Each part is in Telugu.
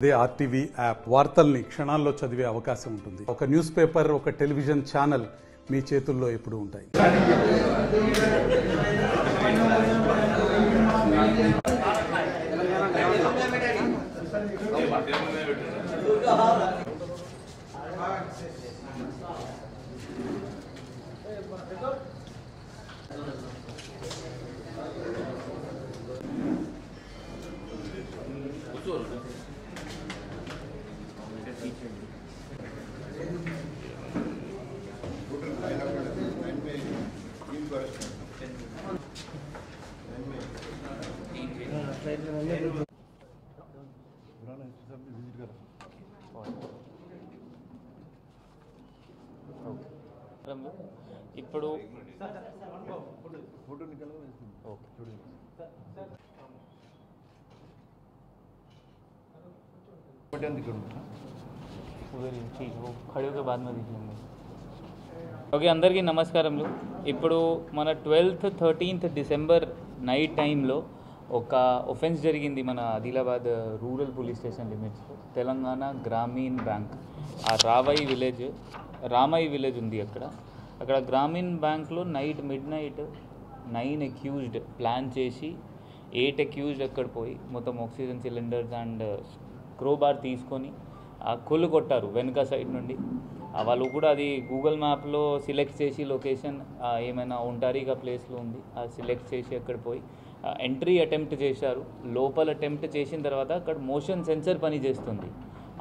అదే ఆర్టీవీ యాప్ వార్తల్ని క్షణాల్లో చదివే అవకాశం ఉంటుంది. ఒక న్యూస్ పేపర్, ఒక టెలివిజన్ ఛానల్ మీ చేతుల్లో ఎప్పుడూ ఉంటాయి. ఇప్పుడు ఓకే, అందరికీ నమస్కారములు. ఇప్పుడు మన 12th 13th డిసెంబర్ నైట్ టైంలో ఒక ఒఫెన్స్ జరిగింది మన ఆదిలాబాద్ రూరల్ పోలీస్ స్టేషన్ లిమిట్స్లో. తెలంగాణ గ్రామీణ్ బ్యాంక్ ఆ రామయ్య విలేజ్ ఉంది అక్కడ గ్రామీణ్ బ్యాంక్లో మిడ్ నైట్ 9 అక్యూజ్డ్ ప్లాన్ చేసి 8 అక్యూజ్డ్ అక్కడ పోయి మొత్తం ఆక్సిజన్ సిలిండర్స్ అండ్ క్రోబార్ తీసుకొని కొల్లు కొట్టారు వెనుక సైడ్ నుండి. వాళ్ళు కూడా అది గూగుల్ మ్యాప్లో సెలెక్ట్ చేసి లొకేషన్ ఏమైనా ఒంటారీగా ప్లేస్లో ఉంది, అది సెలెక్ట్ చేసి అక్కడ పోయి ఎంట్రీ అటెంప్ట్ చేశారు. లోపల అటెంప్ట్ చేసిన తర్వాత అక్కడ మోషన్ సెన్సర్ పని చేస్తుంది.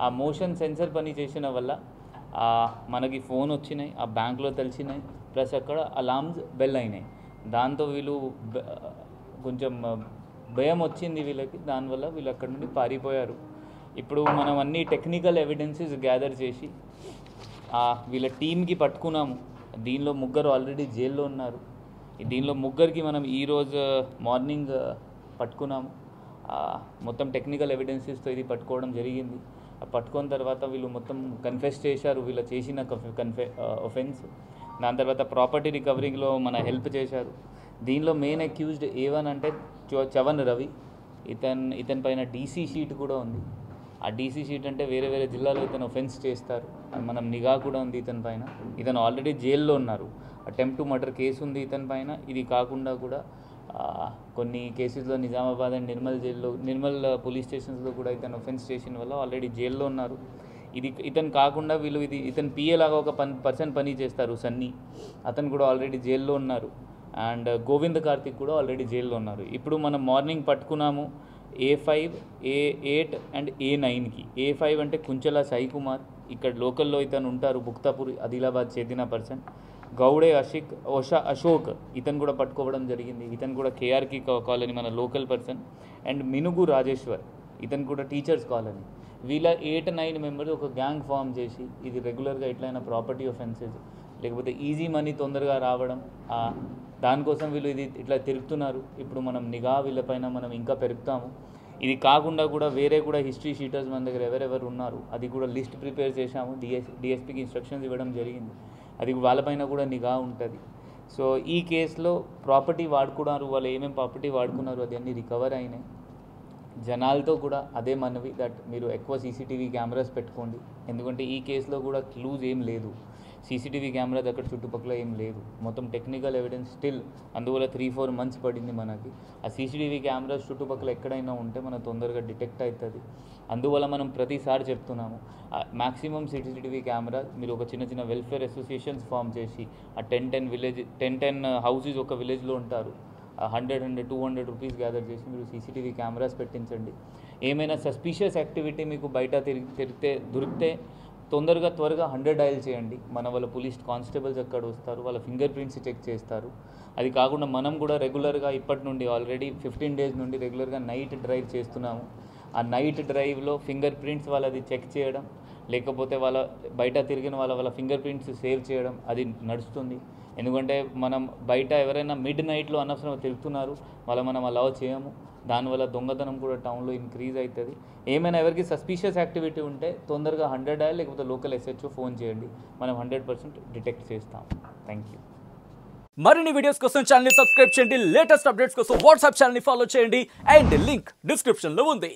ఆ మోషన్ సెన్సర్ పని చేసిన వల్ల మనకి ఫోన్ వచ్చినాయి, ఆ బ్యాంక్లో తెలిసినాయి, ప్లస్ అక్కడ అలార్మ్స్ బెల్ అయినాయి. దాంతో వీళ్ళు కొంచెం భయం వచ్చింది వీళ్ళకి, దానివల్ల వీళ్ళు అక్కడ నుండి పారిపోయారు. ఇప్పుడు మనం అన్ని టెక్నికల్ ఎవిడెన్సెస్ గ్యాదర్ చేసి వీళ్ళ టీంకి పట్టుకున్నాము. దీనిలో 3 ఆల్రెడీ జైల్లో ఉన్నారు. దీనిలో 3కి మనం ఈరోజు మార్నింగ్ పట్టుకున్నాము. మొత్తం టెక్నికల్ ఎవిడెన్సెస్తో ఇది పట్టుకోవడం జరిగింది. పట్టుకున్న తర్వాత వీళ్ళు మొత్తం కన్ఫెస్ చేశారు వీళ్ళు చేసిన ఒఫెన్స్. దాని తర్వాత ప్రాపర్టీ రికవరీలో మన హెల్ప్ చేశారు. దీనిలో మెయిన్ అక్యూజ్డ్ A1 అంటే చవన్ రవి. ఇతని పైన డీసీ షీట్ కూడా ఉంది. ఆ డీసీ షీట్ అంటే వేరే వేరే జిల్లాలో ఇతను ఒఫెన్స్ చేస్తారు. మనం నిఘా కూడా ఉంది ఇతని పైన. ఇతను ఆల్రెడీ జైల్లో ఉన్నారు. అటెంప్ట్ టు మర్డర్ కేసు ఉంది ఇతని పైన. ఇది కాకుండా కూడా కొన్ని కేసెస్లో నిజామాబాద్ అండ్ నిర్మల్ పోలీస్ స్టేషన్స్లో కూడా ఇతను ఒఫెన్స్ చేసిన వల్ల ఆల్రెడీ జైల్లో ఉన్నారు. ఇతను కాకుండా వీళ్ళు ఇతను PA లాగా ఒక పర్సన్ పని చేస్తారు, సన్నీ. అతను కూడా ఆల్రెడీ జైల్లో ఉన్నారు. అండ్ గోవింద్ కార్తిక్ కూడా ఆల్రెడీ జైల్లో ఉన్నారు. ఇప్పుడు మనం morning పట్టుకున్నాము A5, A8 and A9కి. A5 అంటే కుంచల సాయి కుమార్, ఇక్కడ లోకల్లో ఇతను ఉంటారు, బుక్తాపూర్ ఆదిలాబాద్ చెందిన పర్సన్. గౌడే అశోక్ ఇతను కూడా పట్టుకోవడం జరిగింది. ఇతను కూడా KRK కాలనీ మన local person. And Minugu Rajeshwar ఇతను కూడా టీచర్స్ కాలనీ. వీళ్ళ 8-9 మెంబర్స్ ఒక గ్యాంగ్ ఫామ్ చేసి ఇది రెగ్యులర్గా ఎట్లయినా ప్రాపర్టీ ఒఫెన్సెస్ లేకపోతే ఈజీ మనీ తొందరగా రావడం, దానికోసం వీళ్ళు ఇట్లా తిరుగుతున్నారు. ఇప్పుడు మనం నిఘా వీళ్ళపైన మనం ఇంకా పెరుగుతాము. ఇది కాకుండా కూడా వేరే కూడా హిస్టరీ షీటర్స్ మన దగ్గర ఎవరెవరు ఉన్నారు అది కూడా లిస్ట్ ప్రిపేర్ చేశాము. DSPకి ఇన్స్ట్రక్షన్స్ ఇవ్వడం జరిగింది. అది వాళ్ళపైన కూడా నిఘా ఉంటుంది. సో ఈ కేసులో ప్రాపర్టీ వాడుకున్నారు, వాళ్ళు ఏమేమి ప్రాపర్టీ వాడుకున్నారు అది అన్నీ రికవర్ అయినాయి. జనాలతో కూడా అదే మనవి దట్ మీరు ఎక్కువ CCTV కెమెరాస్ పెట్టుకోండి. ఎందుకంటే ఈ కేసులో కూడా క్లూజ్ ఏం లేదు. CCTV కెమెరాస్ అక్కడ చుట్టుపక్కల ఏం లేదు. మొత్తం టెక్నికల్ ఎవిడెన్స్ స్టిల్. అందువల్ల 3-4 మంత్స్ పడింది మనకి. ఆ CCTV కెమెరాస్ చుట్టుపక్కల ఎక్కడైనా ఉంటే మన తొందరగా డిటెక్ట్ అవుతుంది. అందువల్ల మనం ప్రతిసారి చెప్తున్నాము మ్యాక్సిమం CCTV కెమెరా మీరు ఒక చిన్న వెల్ఫేర్ అసోసియేషన్స్ ఫామ్ చేసి ఆ 10 హౌసెస్ ఒక విలేజ్లో ఉంటారు, 100-200 రూపీస్ గ్యాదర్ చేసి మీరు CCTV కెమెరాస్ పెట్టించండి. ఏమైనా సస్పీషియస్ యాక్టివిటీ మీకు బయట దొరికితే త్వరగా 100 డయల్ చేయండి. మన వాళ్ళ పోలీస్ కానిస్టేబుల్స్ అక్కడ వస్తారు, వాళ్ళ ఫింగర్ ప్రింట్స్ చెక్ చేస్తారు. అది కాకుండా మనం కూడా రెగ్యులర్గా ఇప్పటి నుండి ఆల్రెడీ 15 డేస్ నుండి రెగ్యులర్గా నైట్ డ్రైవ్ చేస్తున్నాము. ఆ నైట్ డ్రైవ్లో ఫింగర్ ప్రింట్స్ వాళ్ళది చెక్ చేయడం, లేకపోతే వాళ్ళ బయట తిరిగిన వాళ్ళ ఫింగర్ ప్రింట్స్ సేవ్ చేయడం అది నడుస్తుంది. ఎందుకంటే మనం బయట ఎవరైనా మిడ్ నైట్లో అనవసరంగా తిరుగుతున్నారు, మనం అలౌ చేయము. దానివల్ల దొంగతనం కూడా టౌన్లో ఇంక్రీజ్ అవుతుంది. ఏమైనా ఎవరికి సస్పీషియస్ యాక్టివిటీ ఉంటే తొందరగా 100 డయల్ లేకపోతే లోకల్ SHO ఫోన్ చేయండి, మనం 100% డిటెక్ట్ చేస్తాం. Thank you. మరిన్ని వీడియోస్ కోసం ఛానల్ ని సబ్స్క్రైబ్ చేయండి, లేటెస్ట్ అప్డేట్స్ కోసం వాట్సాప్ ఛానల్ ని ఫాలో చేయండి అండ్ లింక్ డిస్క్రిప్షన్ లో ఉంది.